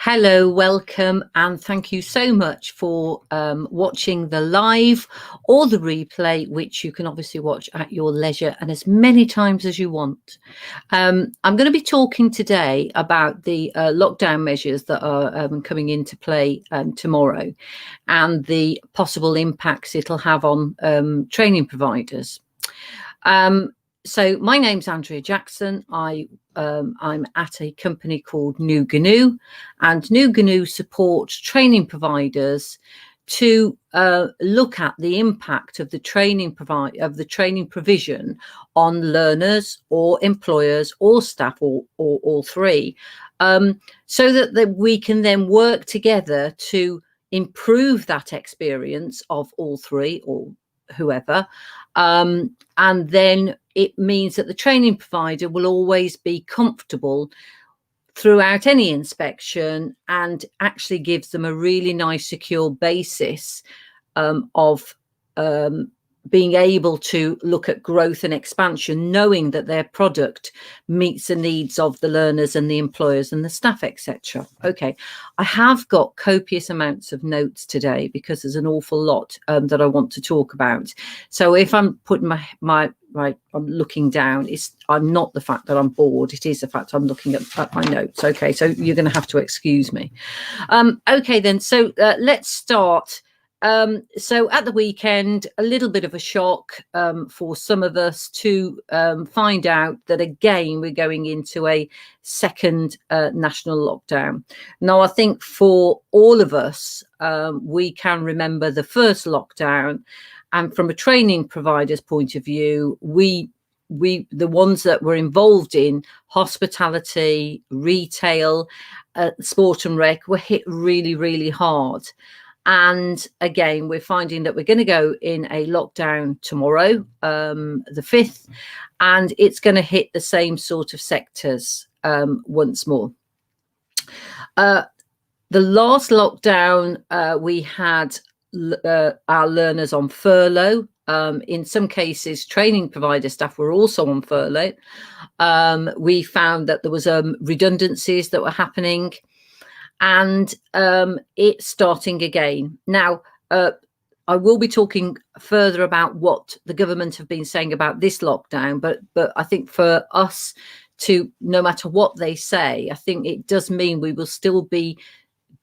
Hello, welcome, and thank you so much for watching the live or the replay, which you can obviously watch at your leisure and as many times as you want. I'm going to be talking today about the lockdown measures that are coming into play tomorrow and the possible impacts it'll have on training providers. So my name's Andrea Jackson. I'm at a company called Nu-Gnu, and Nu-Gnu supports training providers to look at the impact of the training provision on learners or employers or staff or all three, so that we can then work together to improve that experience of all three or whoever, and then it means that the training provider will always be comfortable throughout any inspection and actually gives them a really nice secure basis of being able to look at growth and expansion, knowing that their product meets the needs of the learners and the employers and the staff, etc. Okay, I have got copious amounts of notes today because there's an awful lot that I want to talk about. So if I'm putting I'm looking down, I'm not the fact that I'm bored, it is the fact I'm looking at my notes. Okay, so you're going to have to excuse me. Okay then, so let's start. So at the weekend, a little bit of a shock for some of us to find out that again we're going into a second national lockdown. Now, I think for all of us, we can remember the first lockdown, and from a training provider's point of view, we the ones that were involved in hospitality, retail, sport and rec were hit really, really hard. And again, we're finding that we're going to go in a lockdown tomorrow, the 5th, and it's going to hit the same sort of sectors once more. The last lockdown, we had our learners on furlough. In some cases, training provider staff were also on furlough. We found that there was redundancies that were happening. And it's starting again. Now, I will be talking further about what the government have been saying about this lockdown, but I think for us to, no matter what they say, I think it does mean we will still be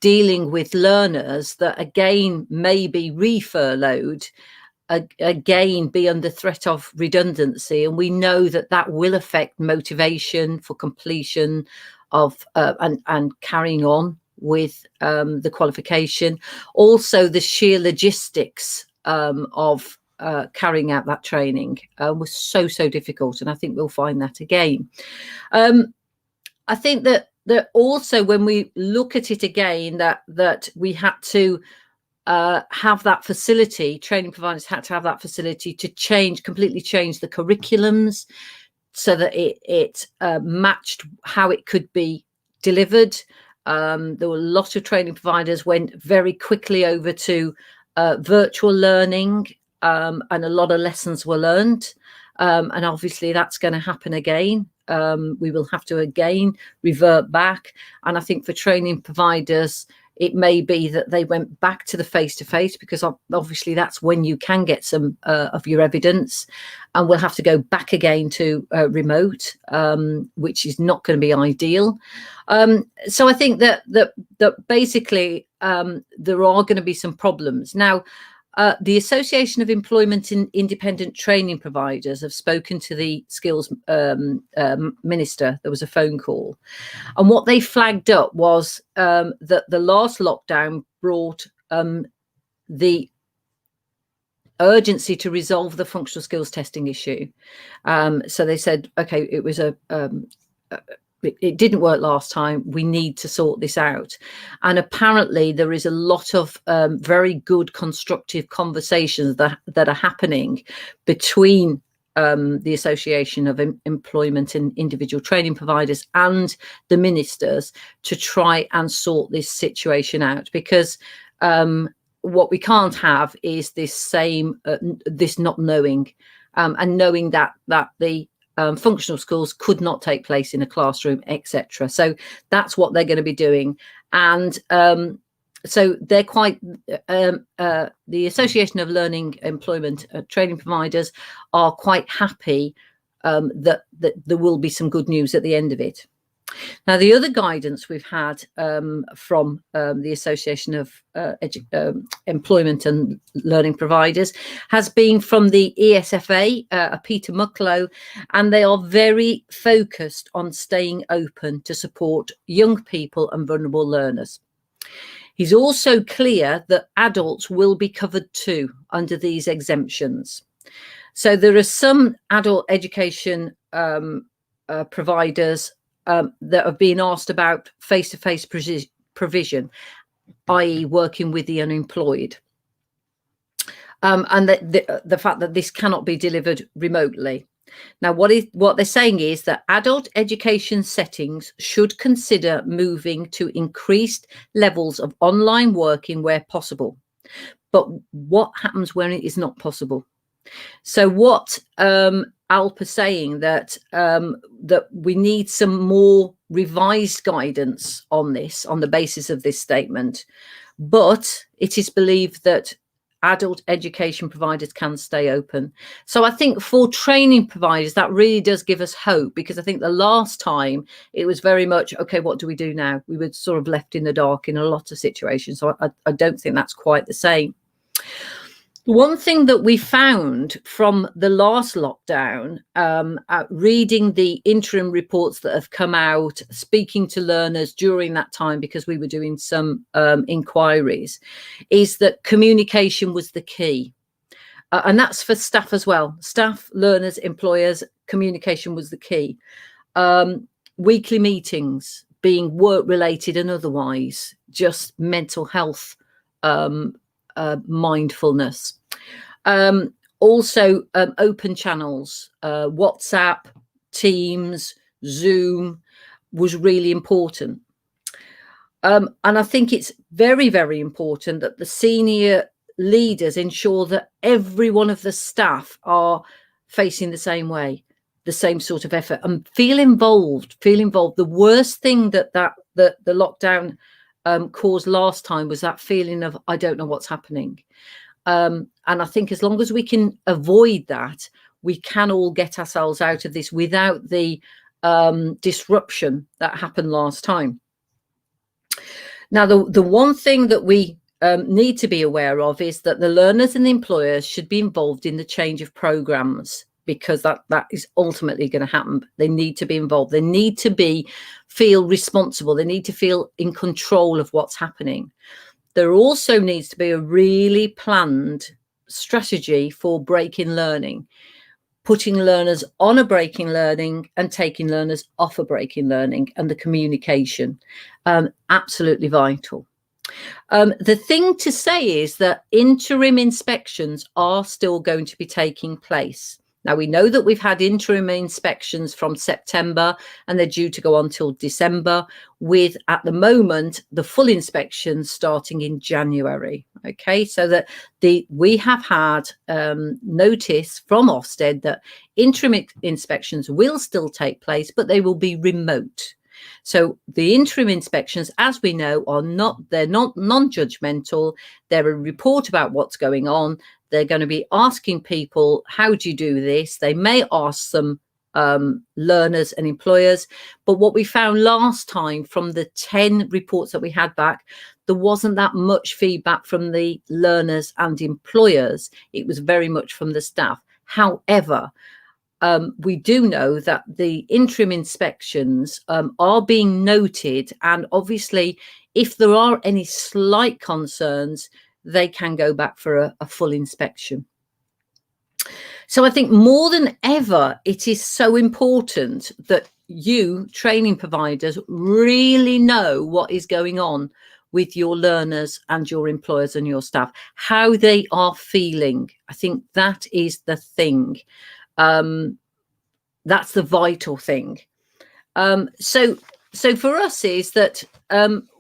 dealing with learners that again may be re-furloughed, again be under threat of redundancy, and we know that that will affect motivation for completion of and carrying on with the qualification. Also, the sheer logistics of carrying out that training was so difficult, and I think we'll find that again. I think that also when we look at it again, that we had to have that facility, training providers had to have that facility to completely change the curriculums so that it matched how it could be delivered. There were a lot of training providers went very quickly over to virtual learning, and a lot of lessons were learned. And obviously that's going to happen again. We will have to again revert back. And I think for training providers, it may be that they went back to the face-to-face because obviously that's when you can get some of your evidence, and we'll have to go back again to remote, which is not going to be ideal. So I think that basically there are going to be some problems. Now, the Association of Employment and Independent Training Providers have spoken to the skills minister. There was a phone call, and what they flagged up was that the last lockdown brought the urgency to resolve the functional skills testing issue. So they said, okay, it was it didn't work last time. We need to sort this out. And apparently there is a lot of very good constructive conversations that are happening between the Association of Employment and Individual Training Providers and the ministers to try and sort this situation out, because what we can't have is this not knowing, and knowing that the functional skills could not take place in a classroom, etc. So that's what they're going to be doing. And so they're quite, the Association of Learning Employment Training Providers are quite happy that there will be some good news at the end of it. Now, the other guidance we've had from the Association of Employment and Learning Providers has been from the ESFA, Peter Mucklow, and they are very focused on staying open to support young people and vulnerable learners. He's also clear that adults will be covered too under these exemptions. So there are some adult education providers that have been asked about face-to-face provision, i.e. working with the unemployed, and the fact that this cannot be delivered remotely. Now, what they're saying is that adult education settings should consider moving to increased levels of online working where possible. But what happens when it is not possible? So what ALP is saying that that we need some more revised guidance on this, on the basis of this statement, but it is believed that adult education providers can stay open. So I think for training providers, that really does give us hope, because I think the last time it was very much, okay, what do we do now? We were sort of left in the dark in a lot of situations. So I don't think that's quite the same. One thing that we found from the last lockdown, reading the interim reports that have come out, speaking to learners during that time, because we were doing some inquiries, is that communication was the key. And that's for staff as well. Staff, learners, employers, communication was the key. Weekly meetings, being work related and otherwise, just mental health, mindfulness. Also open channels, WhatsApp, Teams, Zoom was really important. And I think it's very, very important that the senior leaders ensure that every one of the staff are facing the same way, the same sort of effort, and feel involved. The worst thing that the lockdown caused last time was that feeling of, I don't know what's happening. And I think as long as we can avoid that, we can all get ourselves out of this without the disruption that happened last time. Now, the one thing that we need to be aware of is that the learners and the employers should be involved in the change of programs, because that is ultimately going to happen. They need to be involved. They need to feel responsible. They need to feel in control of what's happening. There also needs to be a really planned strategy for break in learning, putting learners on a break in learning and taking learners off a break in learning, and the communication, absolutely vital. The thing to say is that interim inspections are still going to be taking place. Now, we know that we've had interim inspections from September and they're due to go on till December, with, at the moment, the full inspections starting in January. Okay, so that we have had notice from Ofsted that interim inspections will still take place, but they will be remote. So the interim inspections, as we know, they're not non-judgmental. They're a report about what's going on. They're going to be asking people, how do you do this? They may ask some learners and employers. But what we found last time from the 10 reports that we had back, there wasn't that much feedback from the learners and employers. It was very much from the staff. However, we do know that the interim inspections are being noted, and obviously if there are any slight concerns, they can go back for a full inspection. So I think more than ever, it is so important that you, training providers, really know what is going on with your learners and your employers and your staff, how they are feeling. I think that is the thing. That's the vital thing. So for us is that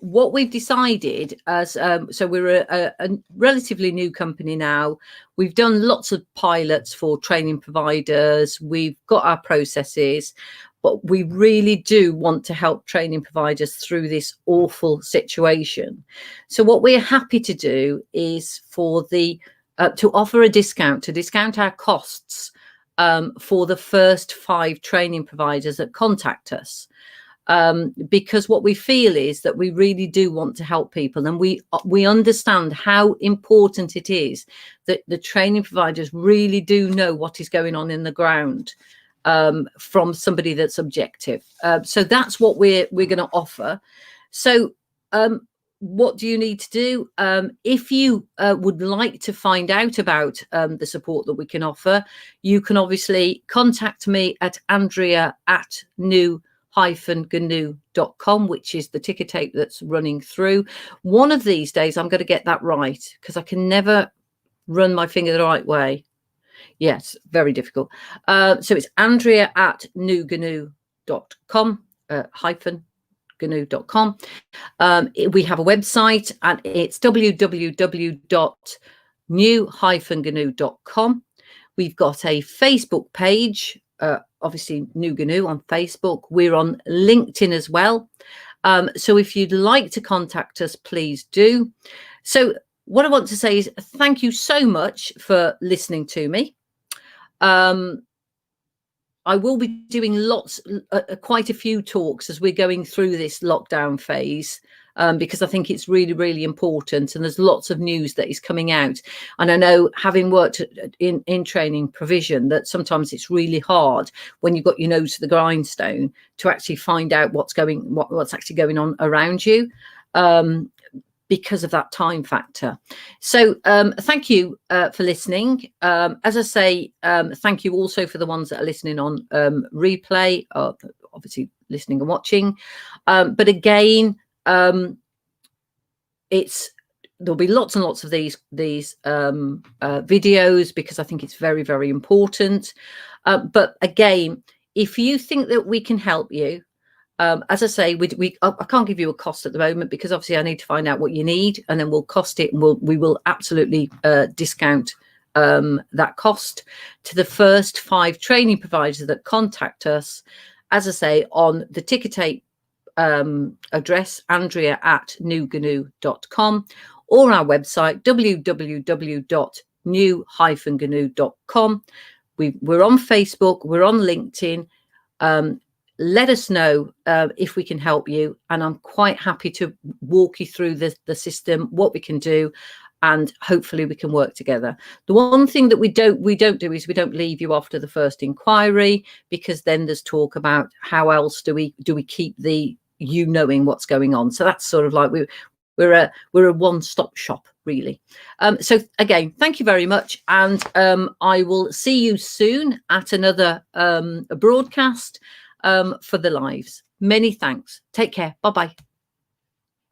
what we've decided as, so we're a relatively new company now. We've done lots of pilots for training providers. We've got our processes, but we really do want to help training providers through this awful situation. So what we're happy to do is for the to offer a discount, to discount our costs for the first 5 training providers that contact us. Because what we feel is that we really do want to help people, and we understand how important it is that the training providers really do know what is going on in the ground from somebody that's objective. So that's what we're going to offer. So what do you need to do? If you would like to find out about the support that we can offer, you can obviously contact me at andrea@nu-gnu.com, which is the ticker tape that's running through. One of these days, I'm going to get that right, because I can never run my finger the right way. Yes, very difficult. So it's andrea@nu-gnu.com, -gnu.com. We have a website, and it's www.nu-gnu.com. We've got a Facebook page, obviously Nu-Gnu on Facebook. We're on LinkedIn as well. So if you'd like to contact us, please do. So what I want to say is thank you so much for listening to me. I will be doing quite a few talks as we're going through this lockdown phase, because I think it's really, really important, and there's lots of news that is coming out. And I know, having worked in training provision, that sometimes it's really hard when you've got your nose to the grindstone to actually find out what's actually going on around you, because of that time factor. So thank you for listening. As I say, thank you also for the ones that are listening on replay, obviously listening and watching. But again, there'll be lots and lots of these videos, because I think it's very, very important. But again, if you think that we can help you, as I say, I can't give you a cost at the moment, because obviously I need to find out what you need, and then we'll cost it, and we will absolutely discount that cost to the first 5 training providers that contact us. As I say, on the ticker tape address, andrea@nu-gnu.com, or our website, www.nu-gnu.com. We're on Facebook, we're on LinkedIn. Let us know if we can help you, and I'm quite happy to walk you through the system, what we can do, and hopefully we can work together. The one thing that we don't do is we don't leave you after the first inquiry, because then there's talk about how else do we keep you knowing what's going on. So that's sort of like we're a one-stop shop, really. So again, thank you very much, and I will see you soon at another broadcast for the lives. Many thanks. Take care. Bye-bye.